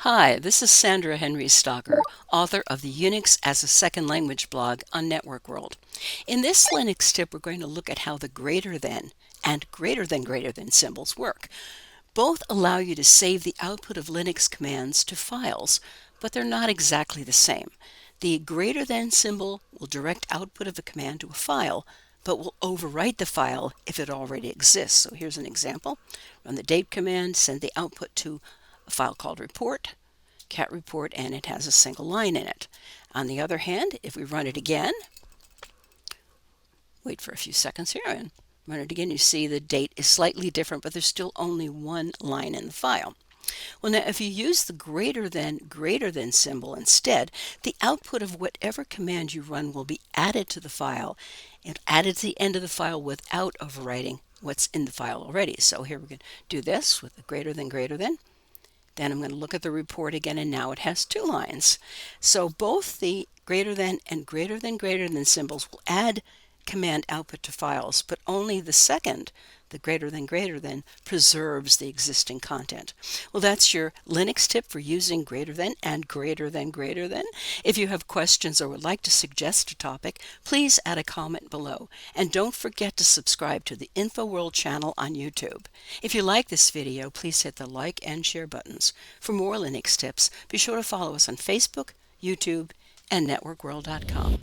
Hi, this is Sandra Henry Stocker, author of the Unix as a Second Language blog on Network World. In this Linux tip, we're going to look at how the greater than and greater than symbols work. Both allow you to save the output of Linux commands to files, but they're not exactly the same. The greater than symbol will direct output of a command to a file, but will overwrite the file if it already exists. So here's an example. Run the date command, send the output to a file called report, cat report, and it has a single line in it. On the other hand, if we run it again, wait for a few seconds here and run it again, you see the date is slightly different, but there's still only one line in the file. Well, now if you use the greater than symbol instead, the output of whatever command you run will be added to the file and added to the end of the file without overwriting what's in the file already. So here we're going to do this with the greater than. Then I'm going to look at the report again, and now it has two lines. So both the greater than and greater than symbols will add command output to files, but only the second, the greater than, preserves the existing content. Well, that's your Linux tip for using greater than and greater than. If you have questions or would like to suggest a topic, please add a comment below. And don't forget to subscribe to the InfoWorld channel on YouTube. If you like this video, please hit the like and share buttons. For more Linux tips, be sure to follow us on Facebook, YouTube, and networkworld.com.